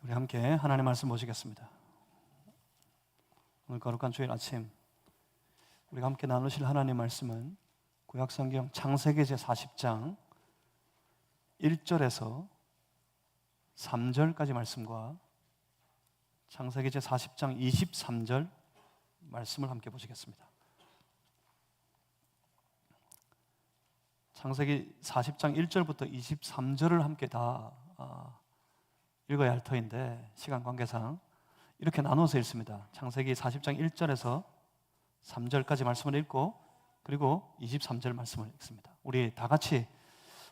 우리 함께 하나님의 말씀 보시겠습니다. 오늘 거룩한 주일 아침 우리가 함께 나누실 하나님의 말씀은 구약성경 창세기 제40장 1절에서 3절까지 말씀과 창세기 제40장 23절 말씀을 함께 보시겠습니다. 창세기 40장 1절부터 23절을 함께 다 읽어야 할 터인데 시간 관계상 이렇게 나눠서 읽습니다. 창세기 40장 1절에서 3절까지 말씀을 읽고 그리고 23절 말씀을 읽습니다. 우리 다 같이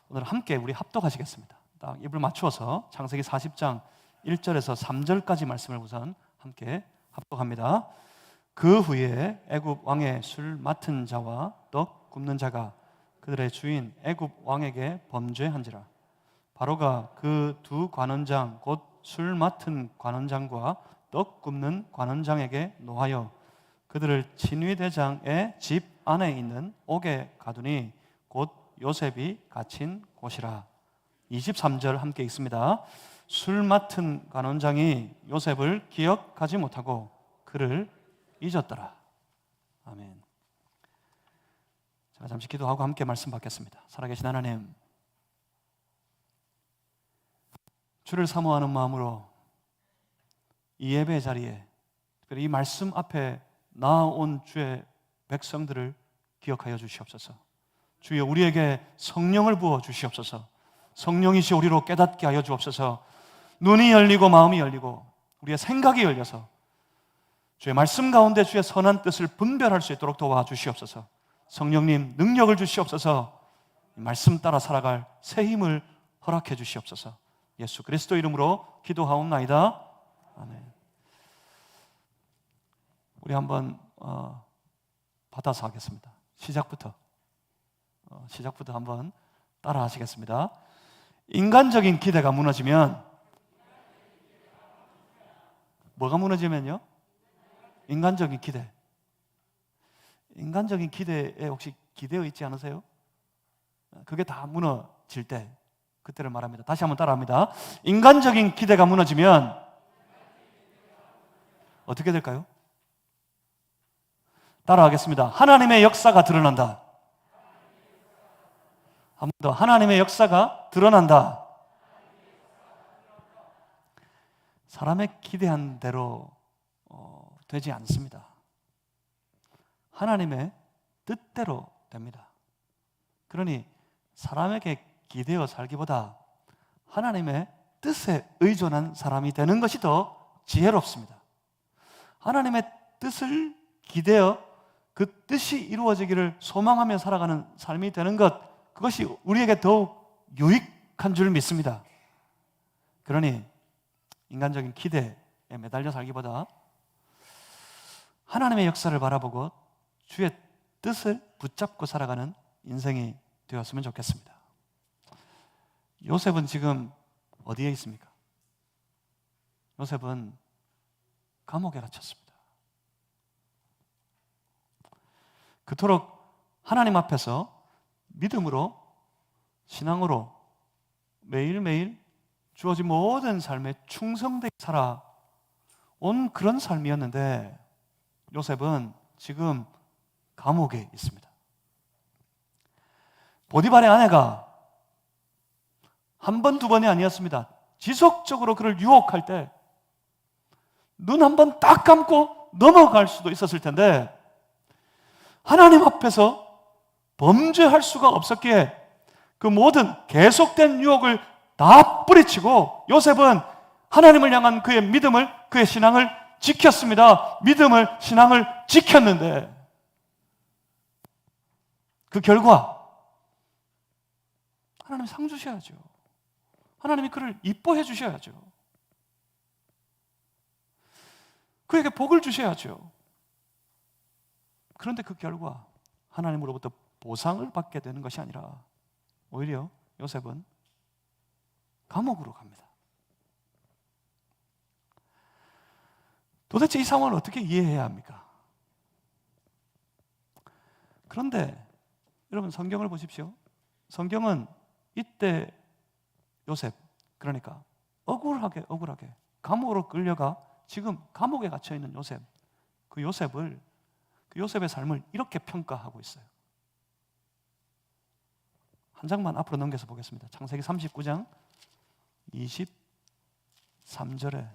오늘 함께 우리 합독하시겠습니다. 딱 입을 맞추어서 창세기 40장 1절에서 3절까지 말씀을 우선 함께 합독합니다. 그 후에 애굽 왕의 술 맡은 자와 떡 굽는 자가 그들의 주인 애굽 왕에게 범죄한지라. 바로가 그 두 관원장 곧 술 맡은 관원장과 떡 굽는 관원장에게 노하여 그들을 친위대장의 집 안에 있는 옥에 가두니 곧 요셉이 갇힌 곳이라. 23절 함께 읽습니다. 술 맡은 관원장이 요셉을 기억하지 못하고 그를 잊었더라. 아멘. 자, 잠시 기도하고 함께 말씀 받겠습니다. 살아계신 하나님, 주를 사모하는 마음으로 이 예배 자리에 특별히 이 말씀 앞에 나아온 주의 백성들을 기억하여 주시옵소서. 주여, 우리에게 성령을 부어 주시옵소서. 성령이시 우리로 깨닫게 하여 주옵소서. 눈이 열리고 마음이 열리고 우리의 생각이 열려서 주의 말씀 가운데 주의 선한 뜻을 분별할 수 있도록 도와주시옵소서. 성령님, 능력을 주시옵소서. 이 말씀 따라 살아갈 새 힘을 허락해 주시옵소서. 예수 그리스도 이름으로 기도하옵나이다. 아멘. 우리 한번 받아서 하겠습니다. 시작부터 한번 따라 하시겠습니다. 인간적인 기대가 무너지면 뭐가 무너지면요? 인간적인 기대. 인간적인 기대에 혹시 기대어 있지 않으세요? 그게 다 무너질 때 그때를 말합니다. 다시 한번 따라합니다. 인간적인 기대가 무너지면 어떻게 될까요? 따라하겠습니다. 하나님의 역사가 드러난다. 한 번 더. 하나님의 역사가 드러난다. 사람의 기대한 대로 되지 않습니다. 하나님의 뜻대로 됩니다. 그러니 사람에게 기대어 살기보다 하나님의 뜻에 의존한 사람이 되는 것이 더 지혜롭습니다. 하나님의 뜻을 기대어 그 뜻이 이루어지기를 소망하며 살아가는 삶이 되는 것, 그것이 우리에게 더욱 유익한 줄 믿습니다. 그러니 인간적인 기대에 매달려 살기보다 하나님의 역사를 바라보고 주의 뜻을 붙잡고 살아가는 인생이 되었으면 좋겠습니다. 요셉은 지금 어디에 있습니까? 요셉은 감옥에 갇혔습니다. 그토록 하나님 앞에서 믿음으로, 신앙으로 매일매일 주어진 모든 삶에 충성되게 살아온 그런 삶이었는데 요셉은 지금 감옥에 있습니다. 보디발의 아내가 한 번, 두 번이 아니었습니다. 지속적으로 그를 유혹할 때 눈 한 번 딱 감고 넘어갈 수도 있었을 텐데 하나님 앞에서 범죄할 수가 없었기에 그 모든 계속된 유혹을 다 뿌리치고 요셉은 하나님을 향한 그의 믿음을, 그의 신앙을 지켰습니다. 믿음을, 신앙을 지켰는데 그 결과 하나님이 상 주셔야죠. 하나님이 그를 이뻐해 주셔야죠. 그에게 복을 주셔야죠. 그런데 그 결과 하나님으로부터 보상을 받게 되는 것이 아니라 오히려 요셉은 감옥으로 갑니다. 도대체 이 상황을 어떻게 이해해야 합니까? 그런데 여러분 성경을 보십시오. 성경은 이때 요셉, 그러니까 억울하게 감옥으로 끌려가 지금 감옥에 갇혀 있는 요셉, 그 요셉의 삶을 이렇게 평가하고 있어요. 한 장만 앞으로 넘겨서 보겠습니다. 창세기 39장 23절에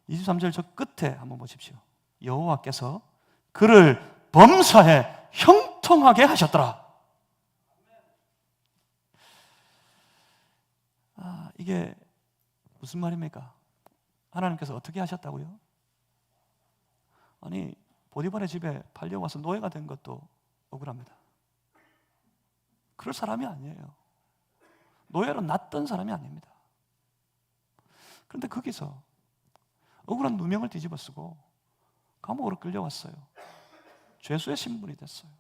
23절 저 끝에 한번 보십시오. 여호와께서 그를 범사에 형통하게 하셨더라. 이게 무슨 말입니까? 하나님께서 어떻게 하셨다고요? 아니, 보디발의 집에 팔려와서 노예가 된 것도 억울합니다. 그럴 사람이 아니에요. 노예로 났던 사람이 아닙니다. 그런데 거기서 억울한 누명을 뒤집어 쓰고 감옥으로 끌려왔어요. 죄수의 신분이 됐어요.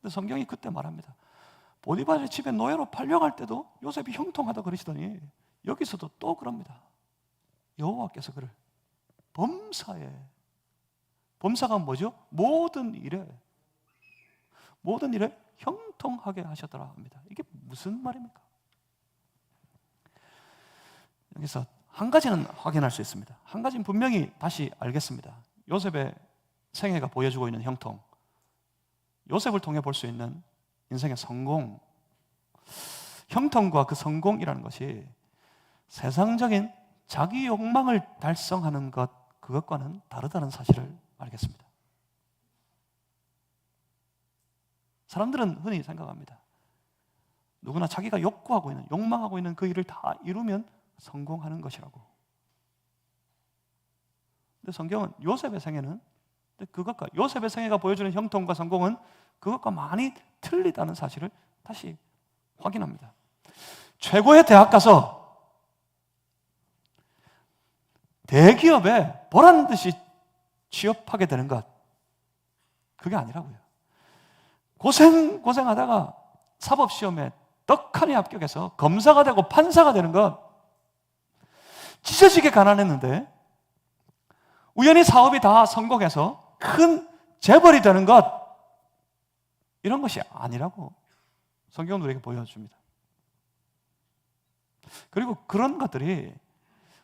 근데 성경이 그때 말합니다. 보디발의 집에 노예로 팔려갈 때도 요셉이 형통하다 그러시더니 여기서도 또 그럽니다. 여호와께서 그를 범사가 뭐죠? 모든 일에 형통하게 하셨더라 합니다. 이게 무슨 말입니까? 여기서 한 가지는 확인할 수 있습니다. 한 가지는 분명히 다시 알겠습니다. 요셉의 생애가 보여주고 있는 형통, 요셉을 통해 볼 수 있는 인생의 성공, 형통과 그 성공이라는 것이 세상적인 자기 욕망을 달성하는 것, 그것과는 다르다는 사실을 알겠습니다. 사람들은 흔히 생각합니다. 누구나 자기가 욕망하고 있는 그 일을 다 이루면 성공하는 것이라고. 근데 성경은 요셉의 생애는 요셉의 생애가 보여주는 형통과 성공은 그것과 많이 틀리다는 사실을 다시 확인합니다. 최고의 대학 가서 대기업에 보란 듯이 취업하게 되는 것, 그게 아니라고요. 고생하다가 사법시험에 떡하니 합격해서 검사가 되고 판사가 되는 것, 찢어지게 가난했는데 우연히 사업이 다 성공해서 큰 재벌이 되는 것, 이런 것이 아니라고 성경은 우리에게 보여줍니다. 그리고 그런 것들이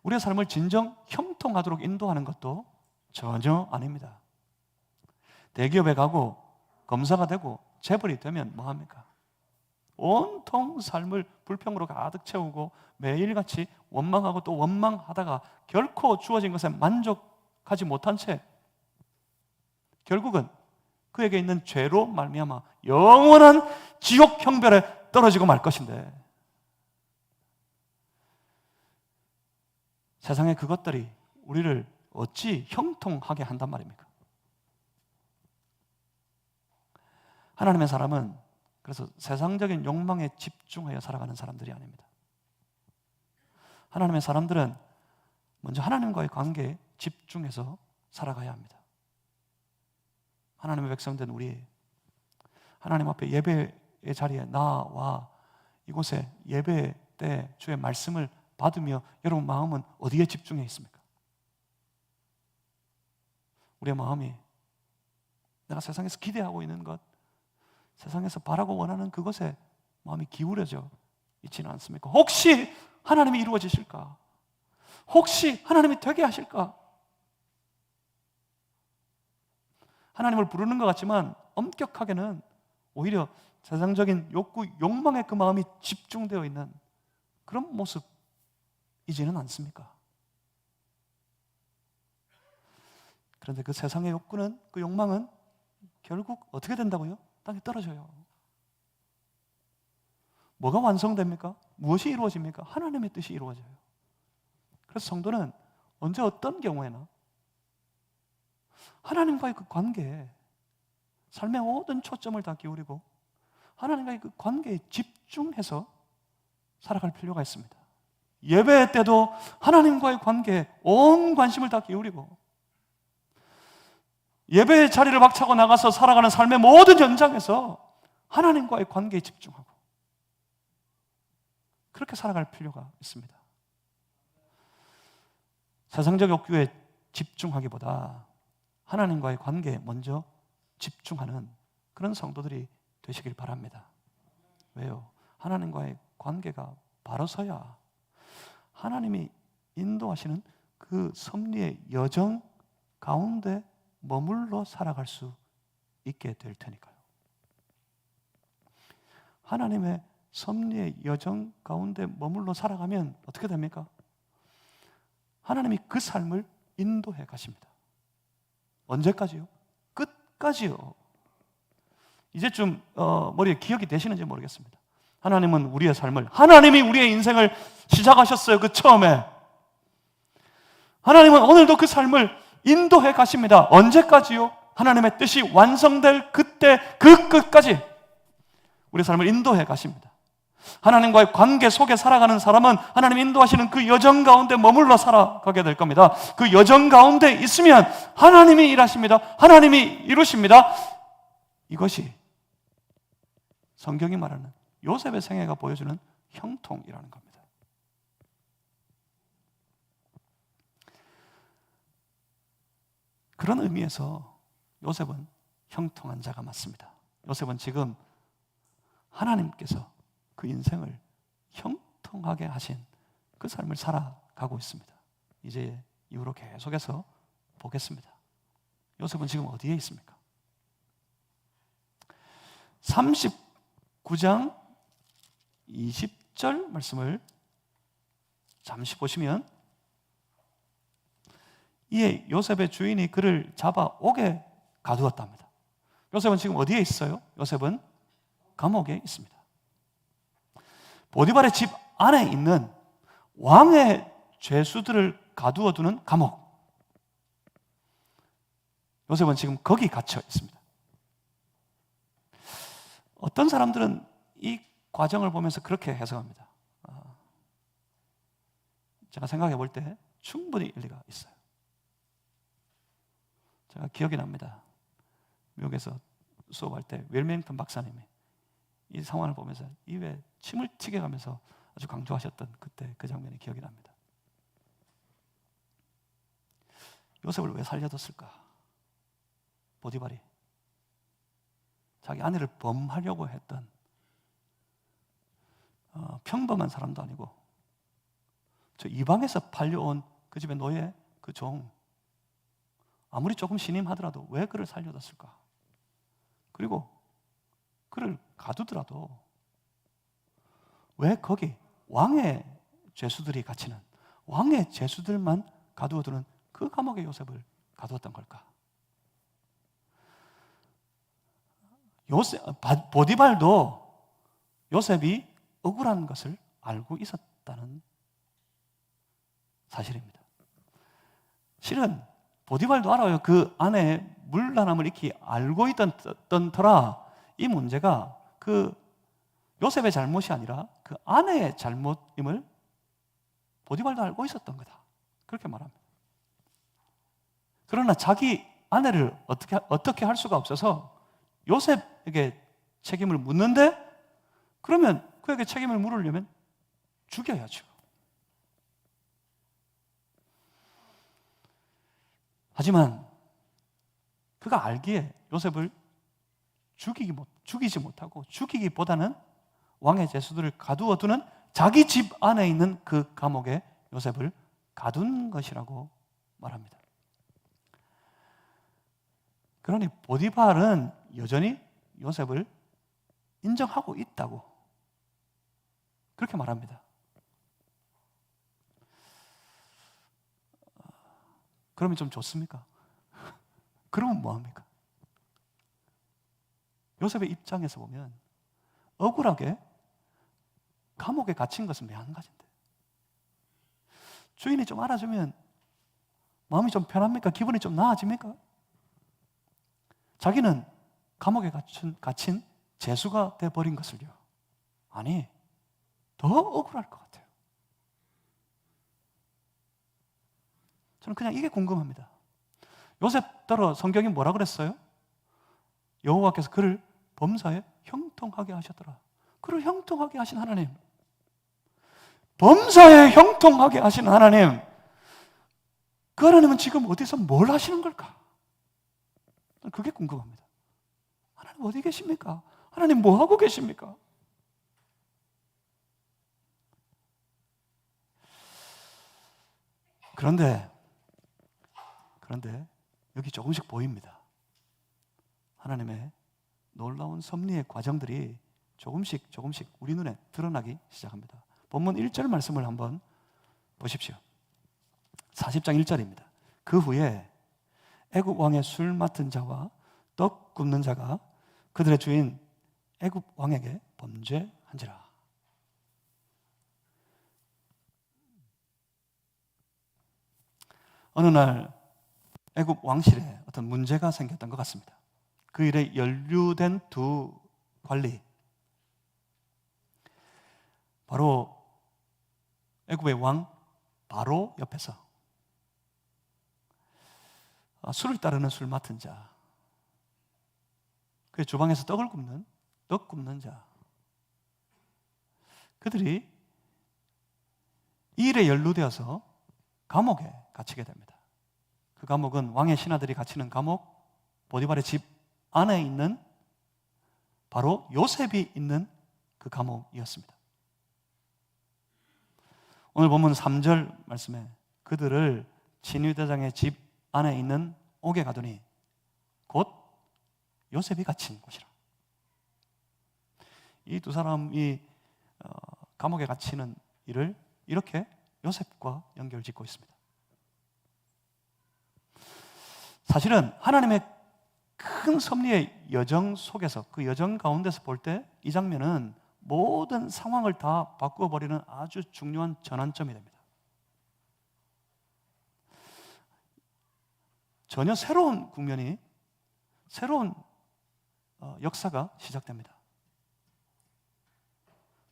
우리의 삶을 진정 형통하도록 인도하는 것도 전혀 아닙니다. 대기업에 가고 검사가 되고 재벌이 되면 뭐합니까? 온통 삶을 불평으로 가득 채우고 매일같이 원망하고 또 원망하다가 결코 주어진 것에 만족하지 못한 채 결국은 그에게 있는 죄로 말미암아 영원한 지옥 형벌에 떨어지고 말 것인데, 세상의 그것들이 우리를 어찌 형통하게 한단 말입니까? 하나님의 사람은 그래서 세상적인 욕망에 집중하여 살아가는 사람들이 아닙니다. 하나님의 사람들은 먼저 하나님과의 관계에 집중해서 살아가야 합니다. 하나님의 백성된 우리, 하나님 앞에 예배의 자리에 나와 이곳에 예배 때 주의 말씀을 받으며 여러분 마음은 어디에 집중해 있습니까? 우리의 마음이 내가 세상에서 기대하고 있는 것, 세상에서 바라고 원하는 그것에 마음이 기울여져 있지는 않습니까? 혹시 하나님이 이루어지실까? 혹시 하나님이 되게 하실까? 하나님을 부르는 것 같지만 엄격하게는 오히려 세상적인 욕구, 욕망에 그 마음이 집중되어 있는 그런 모습이지는 않습니까? 그런데 그 세상의 욕구는, 그 욕망은 결국 어떻게 된다고요? 땅에 떨어져요. 뭐가 완성됩니까? 무엇이 이루어집니까? 하나님의 뜻이 이루어져요. 그래서 성도는 언제 어떤 경우에나 하나님과의 그 관계에 삶의 모든 초점을 다 기울이고 하나님과의 그 관계에 집중해서 살아갈 필요가 있습니다. 예배 때도 하나님과의 관계에 온 관심을 다 기울이고 예배의 자리를 박차고 나가서 살아가는 삶의 모든 현장에서 하나님과의 관계에 집중하고 그렇게 살아갈 필요가 있습니다. 세상적 욕구에 집중하기보다 하나님과의 관계에 먼저 집중하는 그런 성도들이 되시길 바랍니다. 왜요? 하나님과의 관계가 바로 서야 하나님이 인도하시는 그 섭리의 여정 가운데 머물러 살아갈 수 있게 될 테니까요. 하나님의 섭리의 여정 가운데 머물러 살아가면 어떻게 됩니까? 하나님이 그 삶을 인도해 가십니다. 언제까지요? 끝까지요. 이제 좀 머리에 기억이 되시는지 모르겠습니다. 하나님은 우리의 삶을, 하나님이 우리의 인생을 시작하셨어요. 그 처음에. 하나님은 오늘도 그 삶을 인도해 가십니다. 언제까지요? 하나님의 뜻이 완성될 그때 그 끝까지 우리 삶을 인도해 가십니다. 하나님과의 관계 속에 살아가는 사람은 하나님 인도하시는 그 여정 가운데 머물러 살아가게 될 겁니다. 그 여정 가운데 있으면 하나님이 일하십니다. 하나님이 이루십니다. 이것이 성경이 말하는 요셉의 생애가 보여주는 형통이라는 겁니다. 그런 의미에서 요셉은 형통한 자가 맞습니다. 요셉은 지금 하나님께서 그 인생을 형통하게 하신 그 삶을 살아가고 있습니다. 이제 이후로 계속해서 보겠습니다. 요셉은 지금 어디에 있습니까? 39장 20절 말씀을 잠시 보시면, 이에 요셉의 주인이 그를 잡아 옥에 가두었답니다. 요셉은 지금 어디에 있어요? 요셉은 감옥에 있습니다. 보디발의 집 안에 있는 왕의 죄수들을 가두어두는 감옥, 요셉은 지금 거기 갇혀 있습니다. 어떤 사람들은 이 과정을 보면서 그렇게 해석합니다. 제가 생각해 볼 때 충분히 일리가 있어요. 제가 기억이 납니다. 미국에서 수업할 때 웰밍턴 박사님이 이 상황을 보면서 입에 침을 튀겨가면서 아주 강조하셨던 그때 그 장면이 기억이 납니다. 요셉을 왜 살려뒀을까? 보디발이 자기 아내를 범하려고 했던 평범한 사람도 아니고 저 이방에서 팔려온 그 집의 노예, 그 종, 아무리 조금 신임하더라도 왜 그를 살려뒀을까? 그리고 그를 가두더라도 왜 거기 왕의 죄수들이 갇히는, 왕의 죄수들만 가두어두는 그 감옥에 요셉을 가두었던 걸까? 보디발도 요셉이 억울한 것을 알고 있었다는 사실입니다. 실은 보디발도 알아요. 그 안에 물란함을 익히 알고 있던 터라 이 문제가 그 요셉의 잘못이 아니라 그 아내의 잘못임을 보디발도 알고 있었던 거다. 그렇게 말합니다. 그러나 자기 아내를 어떻게 할 수가 없어서 요셉에게 책임을 묻는데, 그러면 그에게 책임을 물으려면 죽여야죠. 하지만 그가 알기에 요셉을 죽이지 못하고, 죽이기보다는 왕의 죄수들을 가두어두는 자기 집 안에 있는 그 감옥에 요셉을 가둔 것이라고 말합니다. 그러니 보디발은 여전히 요셉을 인정하고 있다고 그렇게 말합니다. 그러면 좀 좋습니까? 그러면 뭐합니까? 요셉의 입장에서 보면 억울하게 감옥에 갇힌 것은 매한가지인데 주인이 좀 알아주면 마음이 좀 편합니까? 기분이 좀 나아집니까? 자기는 감옥에 갇힌 죄수가 돼버린 것을요. 아니, 더 억울할 것 같아요. 저는 그냥 이게 궁금합니다. 요셉더러 성경이 뭐라 그랬어요? 여호와께서 그를 범사에 형통하게 하셨더라. 그를 형통하게 하신 하나님, 범사에 형통하게 하신 하나님, 그 하나님은 지금 어디서 뭘 하시는 걸까? 그게 궁금합니다. 하나님 어디 계십니까? 하나님 뭐 하고 계십니까? 그런데 여기 조금씩 보입니다. 하나님의 놀라운 섭리의 과정들이 조금씩 우리 눈에 드러나기 시작합니다. 본문 1절 말씀을 한번 보십시오. 40장 1절입니다. 그 후에 애굽 왕의 술 맡은 자와 떡 굽는 자가 그들의 주인 애굽 왕에게 범죄한지라. 어느 날 애굽 왕실에 어떤 문제가 생겼던 것 같습니다. 그 일에 연루된 두 관리, 바로 애굽의 왕 바로 옆에서 술을 따르는 술 맡은 자, 그 주방에서 떡 굽는 자, 그들이 이 일에 연루되어서 감옥에 갇히게 됩니다. 그 감옥은 왕의 신하들이 갇히는 감옥, 보디발의 집 안에 있는 바로 요셉이 있는 그 감옥이었습니다. 오늘 본문 3절 말씀에 그들을 진위대장의 집 안에 있는 옥에 가두니 곧 요셉이 갇힌 곳이라. 이 두 사람이 감옥에 갇히는 일을 이렇게 요셉과 연결짓고 있습니다. 사실은 하나님의 큰 섭리의 여정 속에서, 그 여정 가운데서 볼 때 이 장면은 모든 상황을 다 바꾸어버리는 아주 중요한 전환점이 됩니다. 전혀 새로운 국면이, 새로운 역사가 시작됩니다.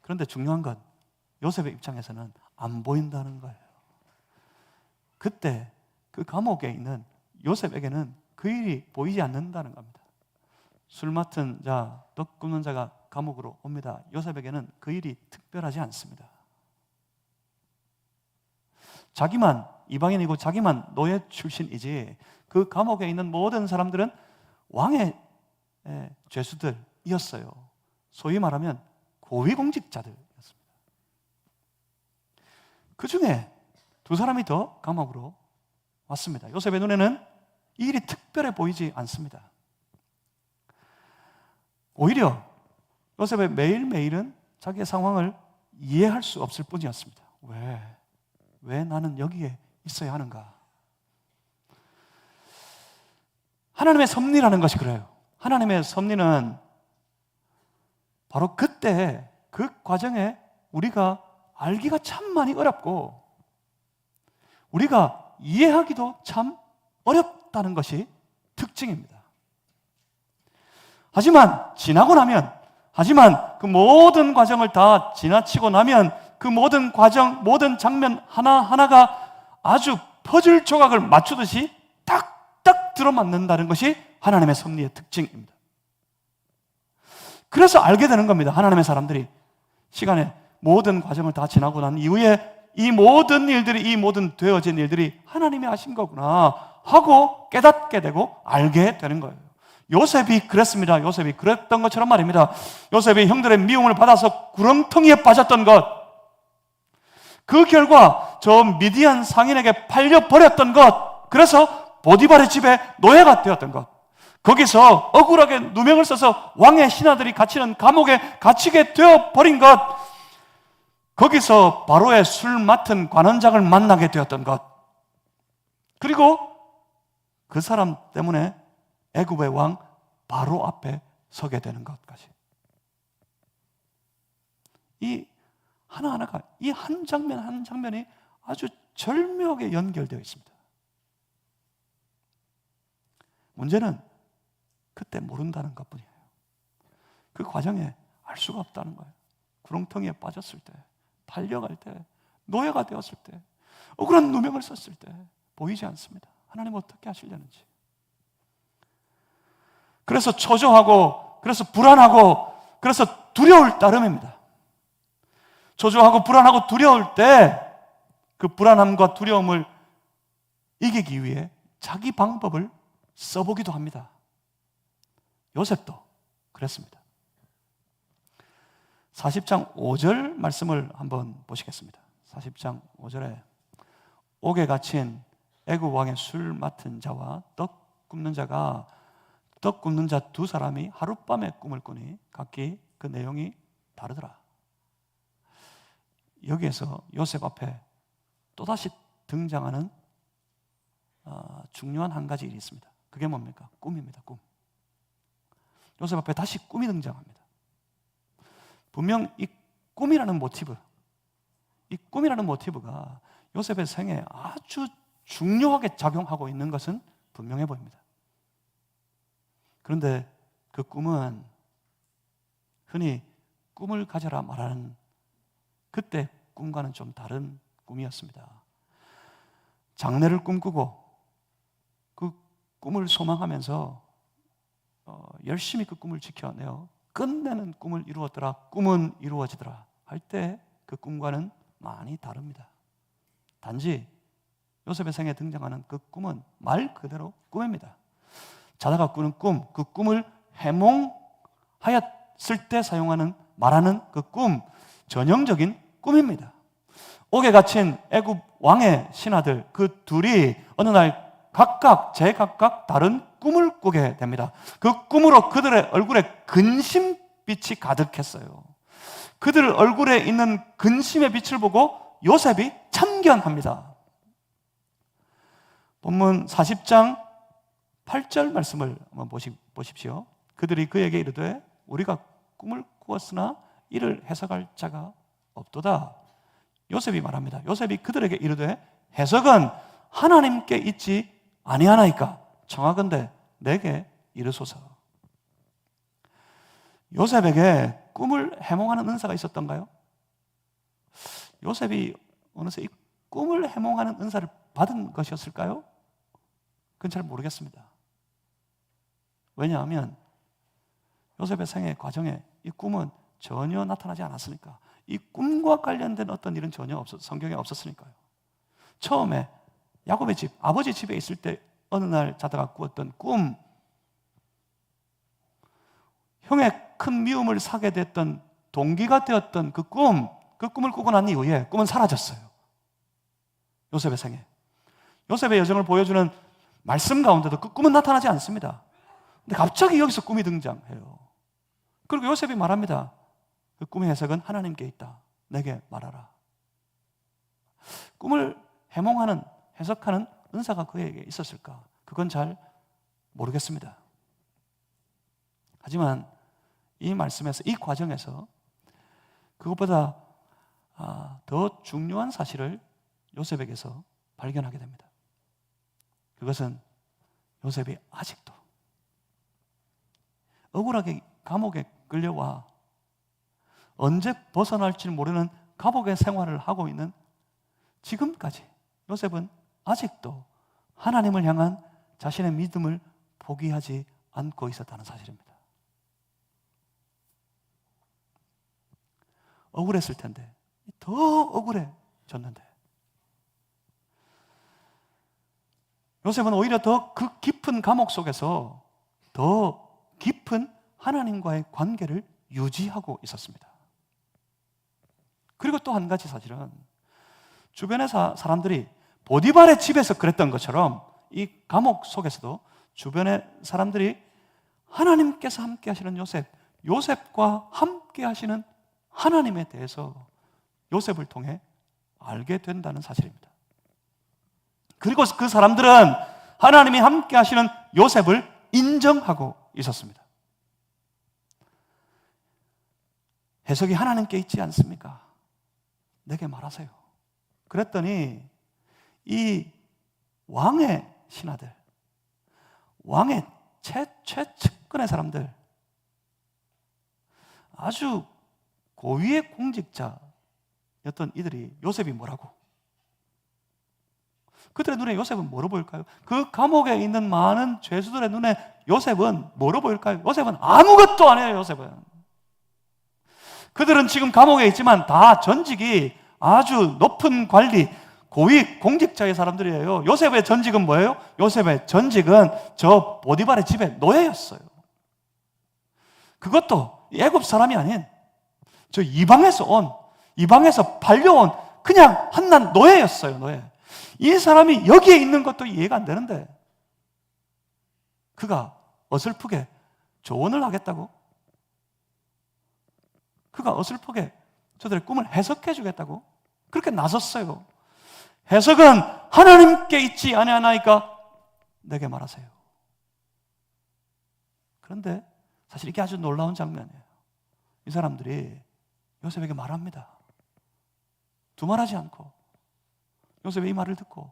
그런데 중요한 건 요셉의 입장에서는 안 보인다는 거예요. 그때 그 감옥에 있는 요셉에게는 그 일이 보이지 않는다는 겁니다. 술 맡은 자, 떡 굽는 자가 감옥으로 옵니다. 요셉에게는 그 일이 특별하지 않습니다. 자기만 이방인이고 자기만 노예 출신이지 그 감옥에 있는 모든 사람들은 왕의 죄수들이었어요. 소위 말하면 고위공직자들이었습니다. 그 중에 두 사람이 더 감옥으로 왔습니다. 요셉의 눈에는 이 일이 특별해 보이지 않습니다. 오히려 요셉의 매일매일은 자기의 상황을 이해할 수 없을 뿐이었습니다. 왜 나는 여기에 있어야 하는가? 하나님의 섭리라는 것이 그래요. 하나님의 섭리는 바로 그때 그 과정에 우리가 알기가 참 많이 어렵고 우리가 이해하기도 참 어렵다는 것이 특징입니다. 하지만 그 모든 과정을 다 지나치고 나면 그 모든 과정, 모든 장면 하나하나가 아주 퍼즐 조각을 맞추듯이 딱딱 들어맞는다는 것이 하나님의 섭리의 특징입니다. 그래서 알게 되는 겁니다. 하나님의 사람들이 시간에 모든 과정을 다 지나고 난 이후에 이 모든 일들이, 이 모든 되어진 일들이 하나님이 하신 거구나 하고 깨닫게 되고 알게 되는 거예요. 요셉이 그랬습니다. 요셉이 그랬던 것처럼 말입니다. 요셉이 형들의 미움을 받아서 구렁텅이에 빠졌던 것, 그 결과 저 미디안 상인에게 팔려버렸던 것, 그래서 보디발의 집에 노예가 되었던 것, 거기서 억울하게 누명을 써서 왕의 신하들이 갇히는 감옥에 갇히게 되어버린 것, 거기서 바로의 술 맡은 관원장을 만나게 되었던 것, 그리고 그 사람 때문에 애굽의 왕 바로 앞에 서게 되는 것까지, 이 하나하나가, 이 한 장면 한 장면이 아주 절묘하게 연결되어 있습니다. 문제는 그때 모른다는 것뿐이에요. 그 과정에 알 수가 없다는 거예요. 구렁텅이에 빠졌을 때, 달려갈 때, 노예가 되었을 때, 억울한 누명을 썼을 때 보이지 않습니다. 하나님 어떻게 하시려는지. 그래서 초조하고, 그래서 불안하고, 그래서 두려울 따름입니다. 초조하고 불안하고 두려울 때 그 불안함과 두려움을 이기기 위해 자기 방법을 써보기도 합니다. 요셉도 그랬습니다. 40장 5절 말씀을 한번 보시겠습니다. 40장 5절에 옥에 갇힌 애굽 왕의 술 맡은 자와 떡 굽는 자가 떡 굽는 자 두 사람이 하룻밤에 꿈을 꾸니 각기 그 내용이 다르더라. 여기에서 요셉 앞에 또다시 등장하는 중요한 한 가지 일이 있습니다. 그게 뭡니까? 꿈입니다. 꿈. 요셉 앞에 다시 꿈이 등장합니다. 분명 이 꿈이라는 모티브가 요셉의 생에 아주 중요하게 작용하고 있는 것은 분명해 보입니다. 그런데 그 꿈은 흔히 꿈을 가져라 말하는 그때 꿈과는 좀 다른 꿈이었습니다. 장래를 꿈꾸고 그 꿈을 소망하면서 열심히 그 꿈을 지켜내어 끝내는 꿈을 이루었더라, 꿈은 이루어지더라 할 때 그 꿈과는 많이 다릅니다. 단지 요셉의 생에 등장하는 그 꿈은 말 그대로 꿈입니다. 자다가 꾸는 꿈, 그 꿈을 해몽하였을 때 말하는 그 꿈, 전형적인 꿈입니다. 옥에 갇힌 애굽 왕의 신하들 그 둘이 어느 날 제각각 다른 꿈을 꾸게 됩니다. 그 꿈으로 그들의 얼굴에 근심빛이 가득했어요. 그들 얼굴에 있는 근심의 빛을 보고 요셉이 참견합니다. 본문 40장 8절 말씀을 한번 보십시오. 그들이 그에게 이르되 우리가 꿈을 꾸었으나 이를 해석할 자가 없도다. 요셉이 말합니다. 요셉이 그들에게 이르되 해석은 하나님께 있지 아니하나이까 청하건대 내게 이르소서. 요셉에게 꿈을 해몽하는 은사가 있었던가요? 요셉이 어느새 이 꿈을 해몽하는 은사를 받은 것이었을까요? 그건 잘 모르겠습니다. 왜냐하면 요셉의 생애 과정에 이 꿈은 전혀 나타나지 않았으니까, 이 꿈과 관련된 어떤 일은 전혀 성경에 없었으니까요. 처음에 야곱의 집, 아버지 집에 있을 때 어느 날 자다가 꾸었던 꿈, 형의 큰 미움을 사게 됐던 동기가 되었던 그 꿈을 꾸고 난 이후에 꿈은 사라졌어요. 요셉의 생애, 요셉의 여정을 보여주는 말씀 가운데도 그 꿈은 나타나지 않습니다. 근데 갑자기 여기서 꿈이 등장해요. 그리고 요셉이 말합니다. 그 꿈의 해석은 하나님께 있다. 내게 말하라. 꿈을 해몽하는, 해석하는 은사가 그에게 있었을까? 그건 잘 모르겠습니다. 하지만 이 말씀에서, 이 과정에서 그것보다 더 중요한 사실을 요셉에게서 발견하게 됩니다. 그것은 요셉이 아직도 억울하게 감옥에 끌려와 언제 벗어날지 모르는 감옥의 생활을 하고 있는 지금까지 요셉은 아직도 하나님을 향한 자신의 믿음을 포기하지 않고 있었다는 사실입니다. 억울했을 텐데 더 억울해졌는데 요셉은 오히려 더 그 깊은 감옥 속에서 더 깊은 하나님과의 관계를 유지하고 있었습니다. 그리고 또 한 가지 사실은 주변의 사람들이 보디발의 집에서 그랬던 것처럼 이 감옥 속에서도 주변의 사람들이 하나님께서 함께 하시는 요셉과 함께 하시는 하나님에 대해서 요셉을 통해 알게 된다는 사실입니다. 그리고 그 사람들은 하나님이 함께 하시는 요셉을 인정하고 있었습니다. 해석이 하나님께 있지 않습니까? 내게 말하세요. 그랬더니 이 왕의 신하들, 왕의 최측근의 사람들, 아주 고위의 공직자였던 이들이 요셉이 뭐라고? 그들의 눈에 요셉은 뭐로 보일까요? 그 감옥에 있는 많은 죄수들의 눈에 요셉은 뭐로 보일까요? 요셉은 아무것도 아니에요. 요셉은. 그들은 지금 감옥에 있지만 다 전직이 아주 높은 관리, 고위 공직자의 사람들이에요. 요셉의 전직은 뭐예요? 요셉의 전직은 저 보디발의 집의 노예였어요. 그것도 애굽 사람이 아닌 저 이방에서 팔려온 그냥 한낱 노예였어요. 노예. 이 사람이 여기에 있는 것도 이해가 안 되는데 그가 어설프게 조언을 하겠다고? 그가 어설프게 저들의 꿈을 해석해 주겠다고? 그렇게 나섰어요. 해석은 하나님께 있지 아니하나이까 내게 말하세요. 그런데 사실 이게 아주 놀라운 장면이에요. 이 사람들이 요셉에게 말합니다. 두말하지 않고 요셉의 이 말을 듣고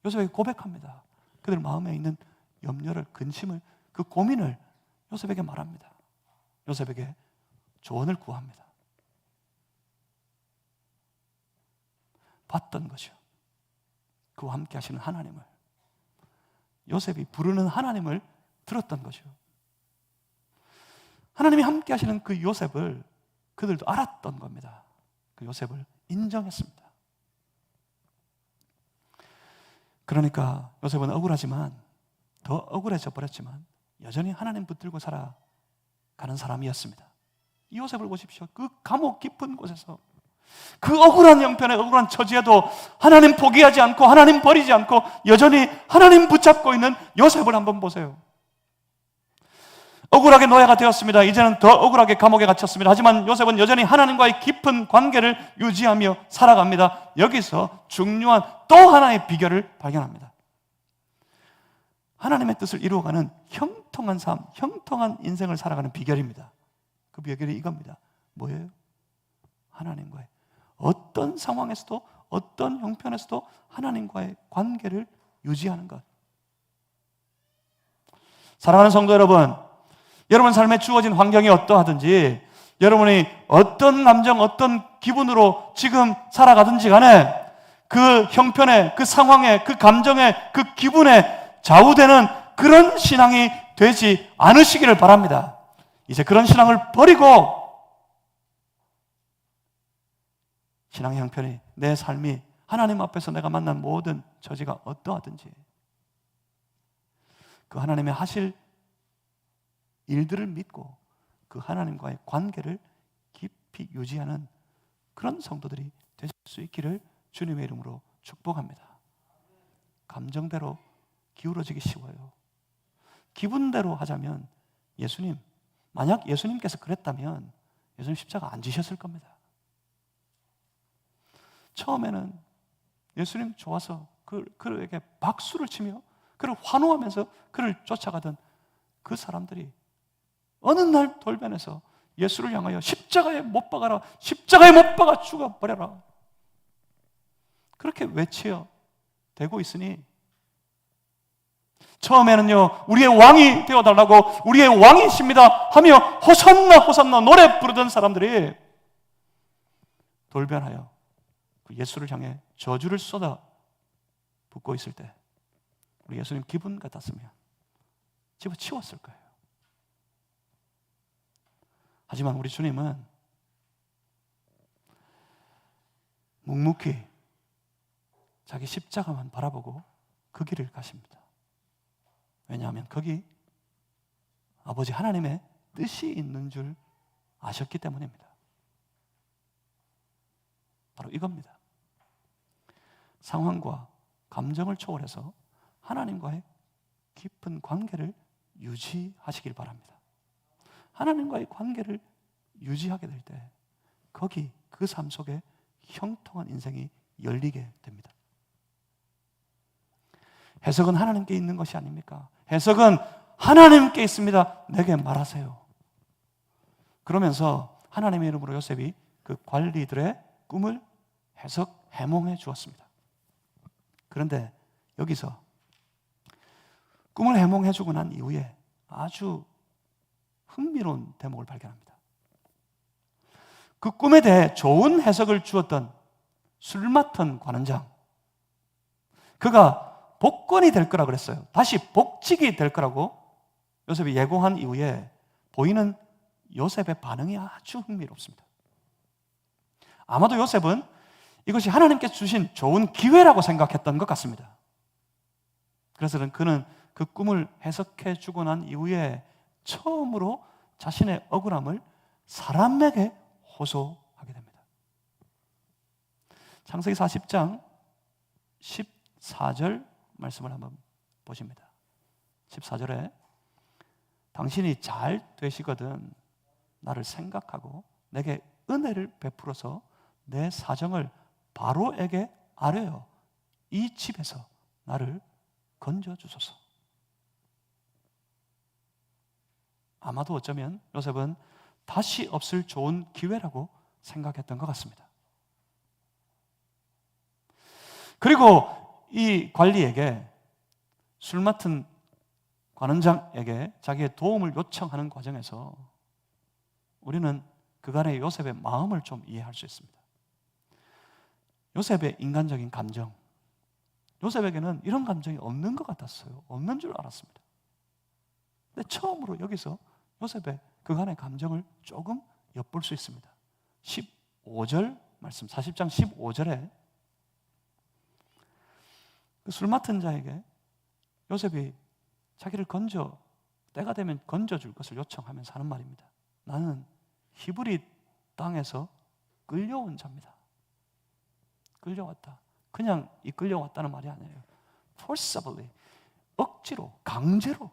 요셉에게 고백합니다. 그들 마음에 있는 염려를, 근심을, 그 고민을 요셉에게 말합니다. 요셉에게 조언을 구합니다. 봤던 것이요, 그와 함께 하시는 하나님을, 요셉이 부르는 하나님을 들었던 것이요, 하나님이 함께 하시는 그 요셉을 그들도 알았던 겁니다. 그 요셉을 인정했습니다. 그러니까 요셉은 억울하지만, 더 억울해져 버렸지만 여전히 하나님 붙들고 살아가는 사람이었습니다. 이 요셉을 보십시오. 그 감옥 깊은 곳에서 그 억울한 형편에, 억울한 처지에도 하나님 포기하지 않고 하나님 버리지 않고 여전히 하나님 붙잡고 있는 요셉을 한번 보세요. 억울하게 노예가 되었습니다. 이제는 더 억울하게 감옥에 갇혔습니다. 하지만 요셉은 여전히 하나님과의 깊은 관계를 유지하며 살아갑니다. 여기서 중요한 또 하나의 비결을 발견합니다. 하나님의 뜻을 이루어가는 형통한 삶, 형통한 인생을 살아가는 비결입니다. 그 비결이 이겁니다. 뭐예요? 하나님과의 어떤 상황에서도, 어떤 형편에서도 하나님과의 관계를 유지하는 것. 사랑하는 성도 여러분, 여러분 삶에 주어진 환경이 어떠하든지, 여러분이 어떤 감정, 어떤 기분으로 지금 살아가든지 간에 그 형편에, 그 상황에, 그 감정에, 그 기분에 좌우되는 그런 신앙이 되지 않으시기를 바랍니다. 이제 그런 신앙을 버리고 신앙의 형편이, 내 삶이 하나님 앞에서 내가 만난 모든 처지가 어떠하든지 그 하나님의 하실 일들을 믿고 그 하나님과의 관계를 깊이 유지하는 그런 성도들이 되실 수 있기를 주님의 이름으로 축복합니다. 감정대로 기울어지기 쉬워요. 기분대로 하자면 예수님, 만약 예수님께서 그랬다면 예수님 십자가 안 지셨을 겁니다. 처음에는 예수님 좋아서 그에게 박수를 치며 그를 환호하면서 그를 쫓아가던 그 사람들이 어느 날 돌변해서 예수를 향하여 십자가에 못 박아라, 십자가에 못 박아 죽어버려라, 그렇게 외쳐 대고 있으니 처음에는요, 우리의 왕이 되어달라고, 우리의 왕이십니다 하며 호산나 호산나 노래 부르던 사람들이 돌변하여 예수를 향해 저주를 쏟아 붓고 있을 때 우리 예수님 기분 같았으면 집어치웠을 거예요. 하지만 우리 주님은 묵묵히 자기 십자가만 바라보고 그 길을 가십니다. 왜냐하면 거기 아버지 하나님의 뜻이 있는 줄 아셨기 때문입니다. 바로 이겁니다. 상황과 감정을 초월해서 하나님과의 깊은 관계를 유지하시길 바랍니다. 하나님과의 관계를 유지하게 될 때 거기 그 삶 속에 형통한 인생이 열리게 됩니다. 해석은 하나님께 있는 것이 아닙니까? 해석은 하나님께 있습니다. 내게 말하세요. 그러면서 하나님의 이름으로 요셉이 그 관리들의 꿈을 해몽해 주었습니다. 그런데 여기서 꿈을 해몽해 주고 난 이후에 아주 흥미로운 대목을 발견합니다. 그 꿈에 대해 좋은 해석을 주었던 술 맡은 관원장, 그가 복권이 될 거라 그랬어요. 다시 복직이 될 거라고 요셉이 예고한 이후에 보이는 요셉의 반응이 아주 흥미롭습니다. 아마도 요셉은 이것이 하나님께서 주신 좋은 기회라고 생각했던 것 같습니다. 그래서 그는 그 꿈을 해석해 주고 난 이후에 처음으로 자신의 억울함을 사람에게 호소하게 됩니다. 창세기 40장 14절 말씀을 한번 보십니다. 14절에 당신이 잘 되시거든 나를 생각하고 내게 은혜를 베풀어서 내 사정을 바로에게 아뢰어 이 집에서 나를 건져주소서. 아마도 어쩌면 요셉은 다시 없을 좋은 기회라고 생각했던 것 같습니다. 그리고 이 관리에게, 술 맡은 관원장에게 자기의 도움을 요청하는 과정에서 우리는 그간의 요셉의 마음을 좀 이해할 수 있습니다. 요셉의 인간적인 감정, 요셉에게는 이런 감정이 없는 것 같았어요. 없는 줄 알았습니다. 근데 처음으로 여기서 요셉의 그간의 감정을 조금 엿볼 수 있습니다. 15절 말씀, 40장 15절에 그 술 맡은 자에게 요셉이 자기를 때가 되면 건져줄 것을 요청하면서 하는 말입니다. 나는 히브리 땅에서 끌려온 자입니다. 끌려왔다. 그냥 끌려왔다는 말이 아니에요. forcibly, 억지로, 강제로.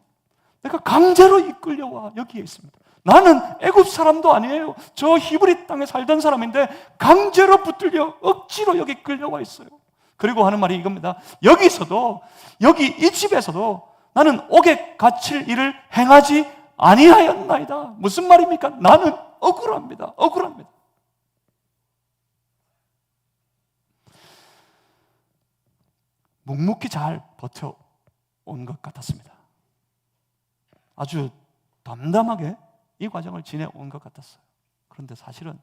내가 강제로 이끌려와 여기에 있습니다. 나는 애굽 사람도 아니에요. 저 히브리 땅에 살던 사람인데 강제로 붙들려 억지로 여기 끌려와 있어요. 그리고 하는 말이 이겁니다. 여기서도, 여기 이 집에서도 나는 옥에 갇힐 일을 행하지 아니하였나이다. 무슨 말입니까? 나는 억울합니다. 억울합니다. 묵묵히 잘 버텨온 것 같았습니다. 아주 담담하게 이 과정을 지내온 것 같았어요. 그런데 사실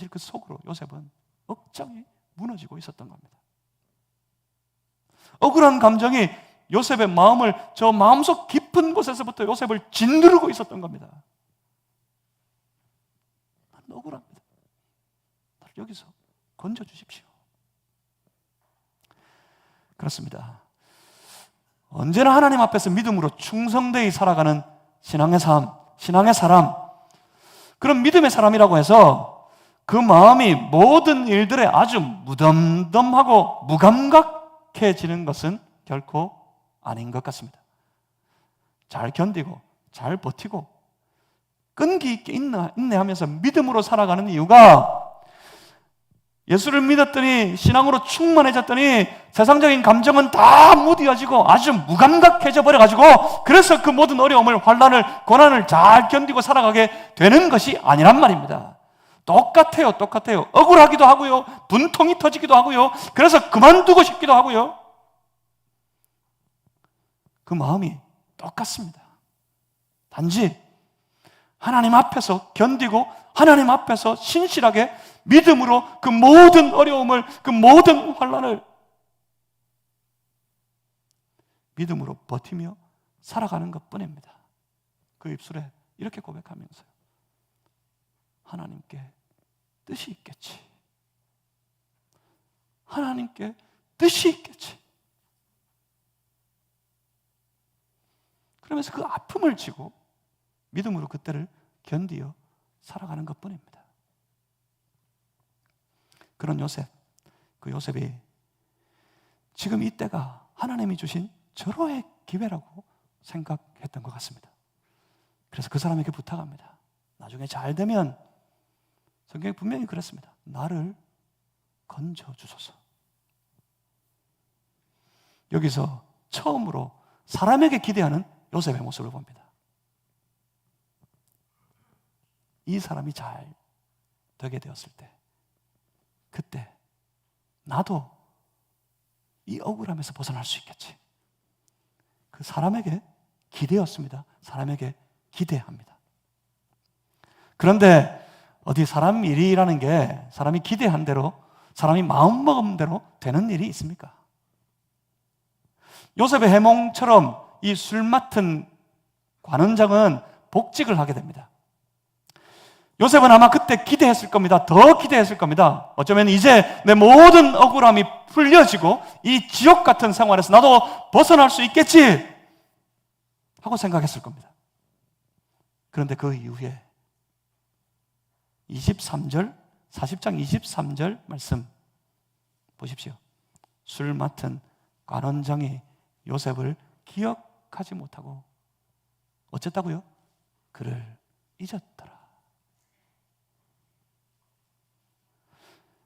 그 속으로 요셉은 억장이 무너지고 있었던 겁니다. 억울한 감정이 요셉의 마음을, 저 마음속 깊은 곳에서부터 요셉을 짓누르고 있었던 겁니다. 나는 억울합니다. 나를 여기서 건져주십시오. 그렇습니다. 언제나 하나님 앞에서 믿음으로 충성되이 살아가는 신앙의 삶, 신앙의 사람, 그런 믿음의 사람이라고 해서 그 마음이 모든 일들에 아주 무덤덤하고 무감각해지는 것은 결코 아닌 것 같습니다. 잘 견디고 잘 버티고 끈기 있게 인내하면서 믿음으로 살아가는 이유가, 예수를 믿었더니 신앙으로 충만해졌더니 세상적인 감정은 다 무디어지고 아주 무감각해져 버려가지고 그래서 그 모든 어려움을, 환난을, 고난을 잘 견디고 살아가게 되는 것이 아니란 말입니다. 똑같아요. 억울하기도 하고요, 분통이 터지기도 하고요, 그래서 그만두고 싶기도 하고요. 그 마음이 똑같습니다. 단지 하나님 앞에서 견디고 하나님 앞에서 신실하게 믿음으로 그 모든 어려움을, 그 모든 환난을 믿음으로 버티며 살아가는 것뿐입니다. 그 입술에 이렇게 고백하면서요, 하나님께 뜻이 있겠지. 하나님께 뜻이 있겠지. 그러면서 그 아픔을 지고 믿음으로 그때를 견디어 살아가는 것뿐입니다. 그런 요셉, 그 요셉이 지금 이때가 하나님이 주신 절호의 기회라고 생각했던 것 같습니다. 그래서 그 사람에게 부탁합니다. 나중에 잘 되면, 성경에 분명히 그랬습니다. 나를 건져주소서. 여기서 처음으로 사람에게 기대하는 요셉의 모습을 봅니다. 이 사람이 잘 되게 되었을 때, 그때 나도 이 억울함에서 벗어날 수 있겠지. 그 사람에게 기대었습니다. 사람에게 기대합니다. 그런데 어디 사람 일이라는 게 사람이 기대한 대로, 사람이 마음먹은 대로 되는 일이 있습니까? 요셉의 해몽처럼 이 술 맡은 관원장은 복직을 하게 됩니다. 요셉은 아마 그때 기대했을 겁니다. 더 기대했을 겁니다. 어쩌면 이제 내 모든 억울함이 풀려지고 이 지옥 같은 생활에서 나도 벗어날 수 있겠지 하고 생각했을 겁니다. 그런데 그 이후에 40장 23절 말씀 보십시오. 술 맡은 관원장이 요셉을 기억하지 못하고 어쨌다고요? 그를 잊었더라.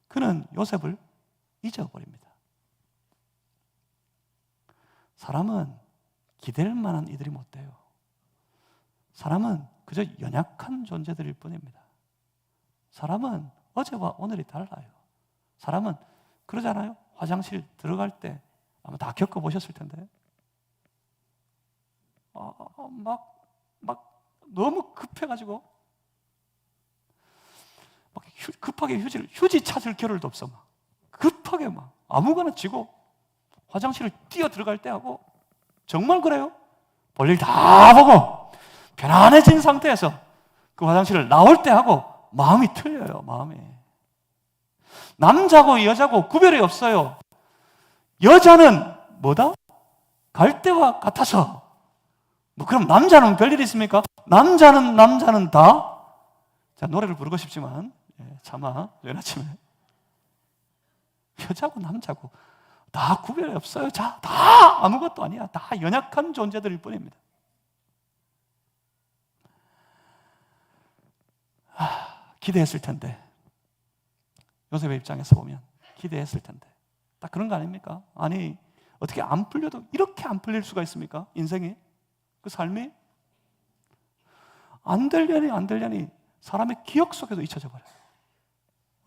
그는 요셉을 잊어버립니다. 사람은 기댈 만한 이들이 못 돼요. 사람은 그저 연약한 존재들일 뿐입니다. 사람은 어제와 오늘이 달라요. 사람은 그러잖아요. 화장실 들어갈 때 아마 다 겪어보셨을 텐데 막 너무 급해가지고 막 급하게 휴지 찾을 겨를도 없어. 막 급하게 막 아무거나 쥐고 화장실을 뛰어 들어갈 때 하고 정말 그래요. 볼일 다 보고 편안해진 상태에서 그 화장실을 나올 때 하고 마음이 틀려요. 마음이. 남자고 여자고 구별이 없어요. 여자는 뭐다? 갈대와 같아서. 뭐 그럼 남자는 별일이 있습니까? 남자는 다. 자, 노래를 부르고 싶지만 차마 내일 아침에 여자고 남자고 다 구별이 없어요. 자, 다 아무것도 아니야. 다 연약한 존재들일 뿐입니다. 기대했을 텐데, 요셉의 입장에서 보면 기대했을 텐데 딱 그런 거 아닙니까? 아니 어떻게 안 풀려도 이렇게 안 풀릴 수가 있습니까? 인생이, 그 삶이 안 되려니 사람의 기억 속에도 잊혀져 버려요.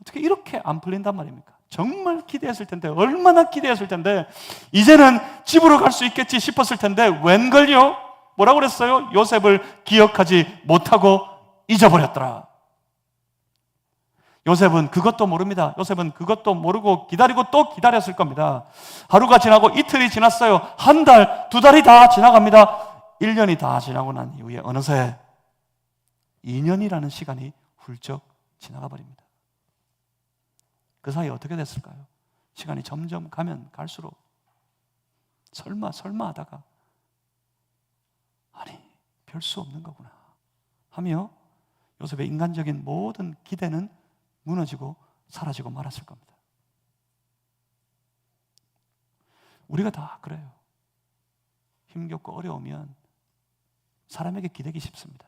어떻게 이렇게 안 풀린단 말입니까? 정말 기대했을 텐데, 얼마나 기대했을 텐데 이제는 집으로 갈 수 있겠지 싶었을 텐데 웬걸요? 뭐라고 그랬어요? 요셉을 기억하지 못하고 잊어버렸더라. 요셉은 그것도 모릅니다. 요셉은 그것도 모르고 기다리고 또 기다렸을 겁니다. 하루가 지나고 이틀이 지났어요. 한 달, 두 달이 다 지나갑니다. 1년이 다 지나고 난 이후에 어느새 2년이라는 시간이 훌쩍 지나가 버립니다. 그 사이에 어떻게 됐을까요? 시간이 점점 가면 갈수록 설마 하다가 아니 별 수 없는 거구나 하며 요셉의 인간적인 모든 기대는 무너지고 사라지고 말았을 겁니다. 우리가 다 그래요. 힘겹고 어려우면 사람에게 기대기 쉽습니다.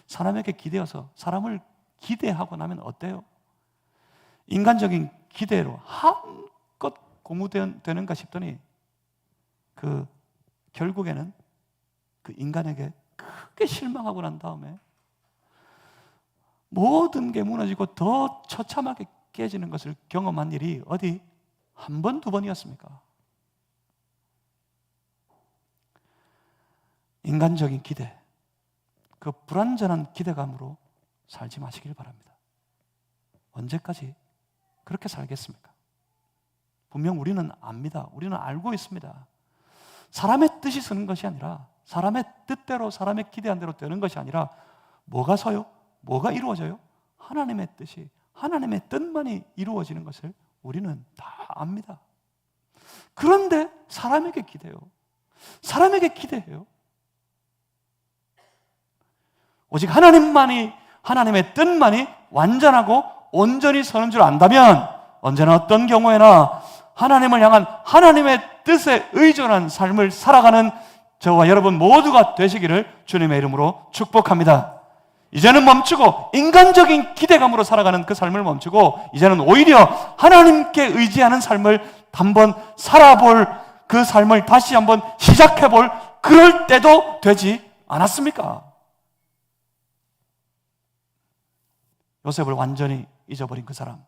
사람에게 기대어서 사람을 기대하고 나면 어때요? 인간적인 기대로 한껏 고무되는가 싶더니 결국에는 그 인간에게 크게 실망하고 난 다음에 모든 게 무너지고 더 처참하게 깨지는 것을 경험한 일이 어디 한 번, 두 번이었습니까? 인간적인 기대, 그 불완전한 기대감으로 살지 마시길 바랍니다. 언제까지 그렇게 살겠습니까? 분명 우리는 압니다. 우리는 알고 있습니다. 사람의 뜻이 서는 것이 아니라, 사람의 뜻대로 사람의 기대한 대로 되는 것이 아니라 뭐가 서요? 뭐가 이루어져요? 하나님의 뜻이, 하나님의 뜻만이 이루어지는 것을 우리는 다 압니다. 그런데 사람에게 기대요. 사람에게 기대해요. 오직 하나님의 뜻만이 완전하고 온전히 서는 줄 안다면 언제나 어떤 경우에나 하나님을 향한 하나님의 뜻에 의존한 삶을 살아가는 저와 여러분 모두가 되시기를 주님의 이름으로 축복합니다. 이제는 멈추고 인간적인 기대감으로 살아가는 그 삶을 멈추고 이제는 오히려 하나님께 의지하는 삶을 한번 살아볼, 그 삶을 다시 한번 시작해볼 그럴 때도 되지 않았습니까? 요셉을 완전히 잊어버린 그 사람.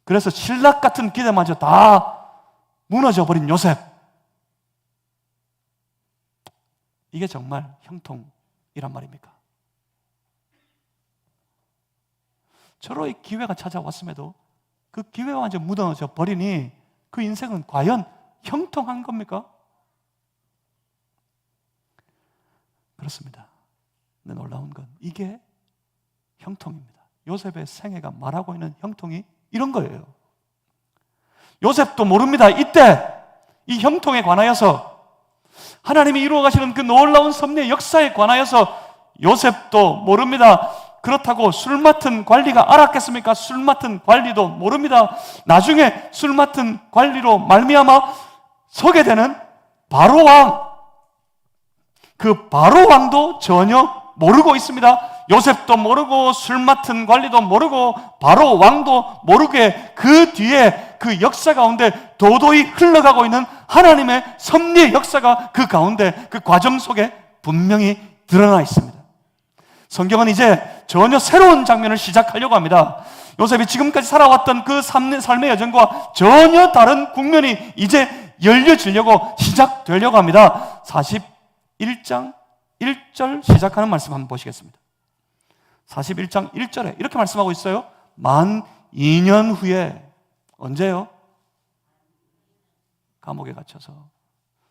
그래서 신락 같은 기대마저 다 무너져버린 요셉. 이게 정말 형통이란 말입니까? 저로의 기회가 찾아왔음에도 그 기회가 완전 무너져 버리니 그 인생은 과연 형통한 겁니까? 그렇습니다. 근데 놀라운 건 이게 형통입니다. 요셉의 생애가 말하고 있는 형통이 이런 거예요. 요셉도 모릅니다. 이때 이 형통에 관하여서, 하나님이 이루어 가시는 그 놀라운 섭리의 역사에 관하여서 요셉도 모릅니다. 그렇다고 술 맡은 관리가 알았겠습니까? 술 맡은 관리도 모릅니다. 나중에 술 맡은 관리로 말미암아 서게 되는 바로 왕, 그 바로 왕도 전혀 모르고 있습니다. 요셉도 모르고 술 맡은 관리도 모르고 바로 왕도 모르게 그 뒤에 그 역사 가운데 도도히 흘러가고 있는 하나님의 섭리의 역사가 그 가운데 그 과정 속에 분명히 드러나 있습니다. 성경은 이제 전혀 새로운 장면을 시작하려고 합니다. 요셉이 지금까지 살아왔던 그 삶의 여정과 전혀 다른 국면이 이제 열려지려고 시작되려고 합니다. 41장 1절 시작하는 말씀 한번 보시겠습니다. 41장 1절에 이렇게 말씀하고 있어요. 만 2년 후에, 언제요? 감옥에 갇혀서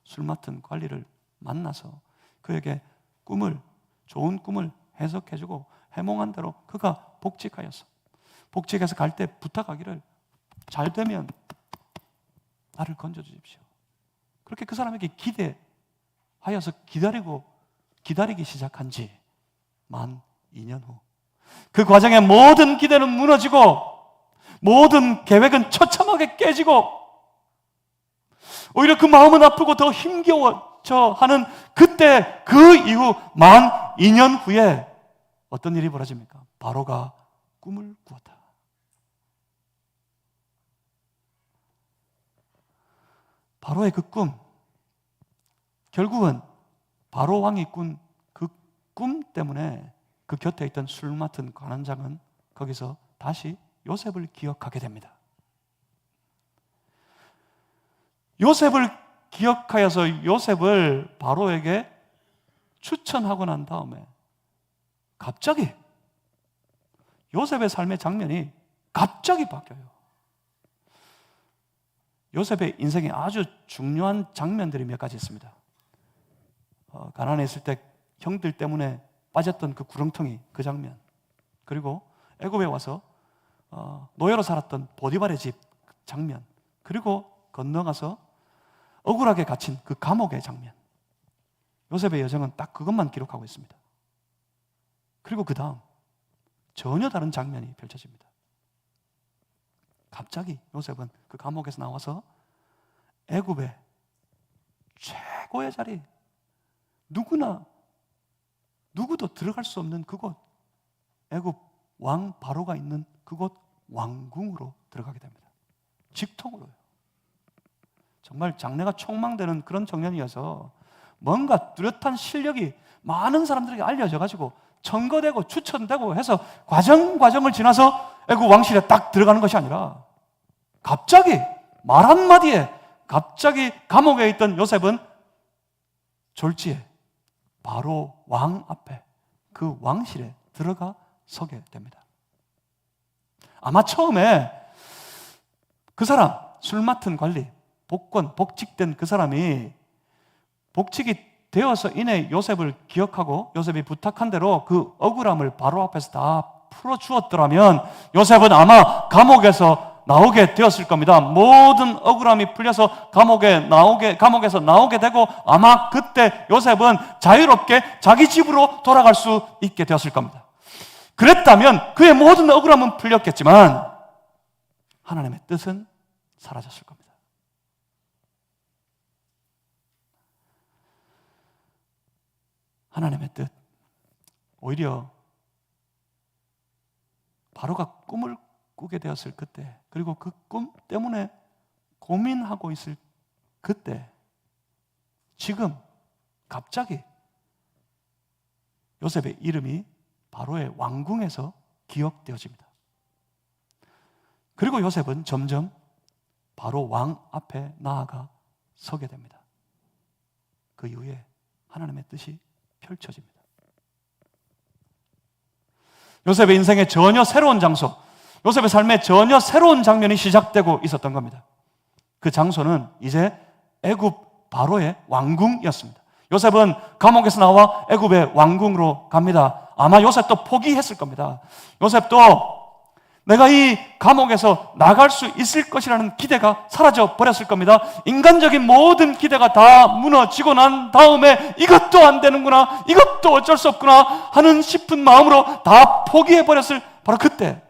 술 맡은 관리를 만나서 그에게 좋은 꿈을 해석해주고 해몽한 대로 그가 복직하였어. 복직해서 갈 때 부탁하기를, 잘 되면 나를 건져주십시오. 그렇게 그 사람에게 기대하여서 기다리기 시작한 지 만 2년 후, 그 과정에 모든 기대는 무너지고 모든 계획은 처참하게 깨지고 오히려 그 마음은 아프고 더 힘겨워져 하는 그때, 그 이후 만 2년 후에 어떤 일이 벌어집니까? 바로가 꿈을 꾸었다. 바로의 그 꿈, 결국은 바로 왕이 꾼 그 꿈 때문에 그 곁에 있던 술 맡은 관원장은 거기서 다시 요셉을 기억하게 됩니다. 요셉을 기억하여서 요셉을 바로에게 추천하고 난 다음에 갑자기 요셉의 삶의 장면이 갑자기 바뀌어요. 요셉의 인생에 아주 중요한 장면들이 몇 가지 있습니다. 가나안에 있을 때 형들 때문에 빠졌던 그 구렁텅이, 그 장면, 그리고 애굽에 와서 노예로 살았던 보디발의 집 장면, 그리고 건너가서 억울하게 갇힌 그 감옥의 장면. 요셉의 여정은 딱 그것만 기록하고 있습니다. 그리고 그 다음 전혀 다른 장면이 펼쳐집니다. 갑자기 요셉은 그 감옥에서 나와서 애굽의 최고의 자리, 누구도 들어갈 수 없는 그곳, 애굽 왕 바로가 있는 그곳 왕궁으로 들어가게 됩니다. 직통으로요. 정말 장래가 촉망되는 그런 청년이어서 뭔가 뚜렷한 실력이 많은 사람들에게 알려져 가지고 청거되고 추천되고 해서 과정을 지나서 애굽 왕실에 딱 들어가는 것이 아니라 갑자기 말 한마디에 갑자기 감옥에 있던 요셉은 졸지에 바로 왕 앞에, 그 왕실에 들어가 서게 됩니다. 아마 처음에 그 사람, 술 맡은 관리, 복직된 그 사람이 복직이 되어서 인해 요셉을 기억하고 요셉이 부탁한 대로 그 억울함을 바로 앞에서 다 풀어주었더라면 요셉은 아마 감옥에서 나오게 되었을 겁니다. 모든 억울함이 풀려서 감옥에서 나오게 되고 아마 그때 요셉은 자유롭게 자기 집으로 돌아갈 수 있게 되었을 겁니다. 그랬다면 그의 모든 억울함은 풀렸겠지만 하나님의 뜻은 사라졌을 겁니다. 하나님의 뜻, 오히려 바로가 꿈을 꾸게 되었을 그때, 그리고 그 꿈 때문에 고민하고 있을 그때, 지금 갑자기 요셉의 이름이 바로의 왕궁에서 기억되어집니다. 그리고 요셉은 점점 바로 왕 앞에 나아가 서게 됩니다. 그 이후에 하나님의 뜻이 펼쳐집니다. 요셉의 인생에 전혀 새로운 장소, 요셉의 삶에 전혀 새로운 장면이 시작되고 있었던 겁니다. 그 장소는 이제 애굽 바로의 왕궁이었습니다. 요셉은 감옥에서 나와 애굽의 왕궁으로 갑니다. 아마 요셉도 포기했을 겁니다. 요셉도 내가 이 감옥에서 나갈 수 있을 것이라는 기대가 사라져 버렸을 겁니다. 인간적인 모든 기대가 다 무너지고 난 다음에 이것도 안 되는구나, 이것도 어쩔 수 없구나 하는 싶은 마음으로 다 포기해 버렸을 바로 그때,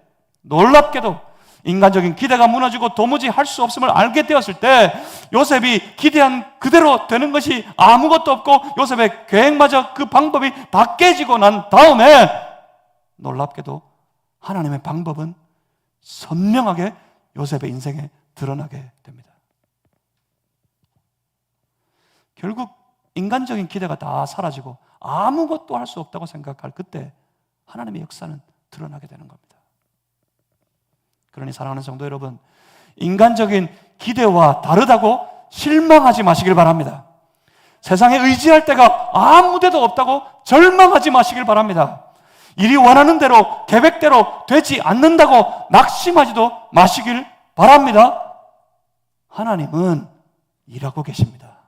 놀랍게도 인간적인 기대가 무너지고 도무지 할 수 없음을 알게 되었을 때 요셉이 기대한 그대로 되는 것이 아무것도 없고 요셉의 계획마저 그 방법이 다 깨지고 난 다음에 놀랍게도 하나님의 방법은 선명하게 요셉의 인생에 드러나게 됩니다. 결국 인간적인 기대가 다 사라지고 아무것도 할 수 없다고 생각할 그때 하나님의 역사는 드러나게 되는 겁니다. 그러니 사랑하는 성도 여러분, 인간적인 기대와 다르다고 실망하지 마시길 바랍니다. 세상에 의지할 데가 아무 데도 없다고 절망하지 마시길 바랍니다. 일이 원하는 대로 계획대로 되지 않는다고 낙심하지도 마시길 바랍니다. 하나님은 일하고 계십니다.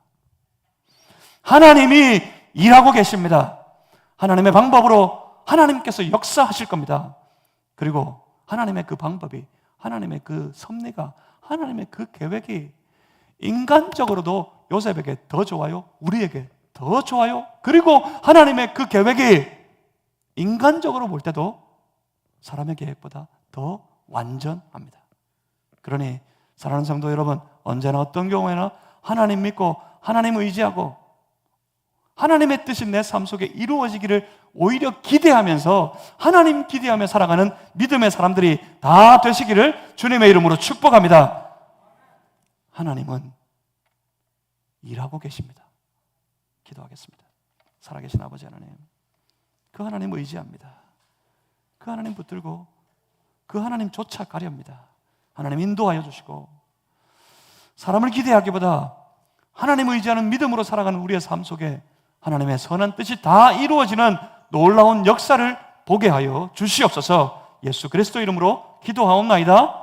하나님이 일하고 계십니다. 하나님의 방법으로 하나님께서 역사하실 겁니다. 그리고 하나님의 그 방법이, 하나님의 그 섭리가, 하나님의 그 계획이 인간적으로도 요셉에게 더 좋아요, 우리에게 더 좋아요. 그리고 하나님의 그 계획이 인간적으로 볼 때도 사람의 계획보다 더 완전합니다. 그러니 사랑하는 성도 여러분, 언제나 어떤 경우에나 하나님 믿고 하나님 의지하고 하나님의 뜻이 내 삶 속에 이루어지기를 오히려 기대하면서 하나님 기대하며 살아가는 믿음의 사람들이 다 되시기를 주님의 이름으로 축복합니다. 하나님은 일하고 계십니다. 기도하겠습니다. 살아계신 아버지 하나님, 그 하나님 의지합니다. 그 하나님 붙들고 그 하나님 쫓아가렵니다. 하나님 인도하여 주시고 사람을 기대하기보다 하나님 의지하는 믿음으로 살아가는 우리의 삶 속에 하나님의 선한 뜻이 다 이루어지는 놀라운 역사를 보게 하여 주시옵소서. 예수 그리스도 이름으로 기도하옵나이다.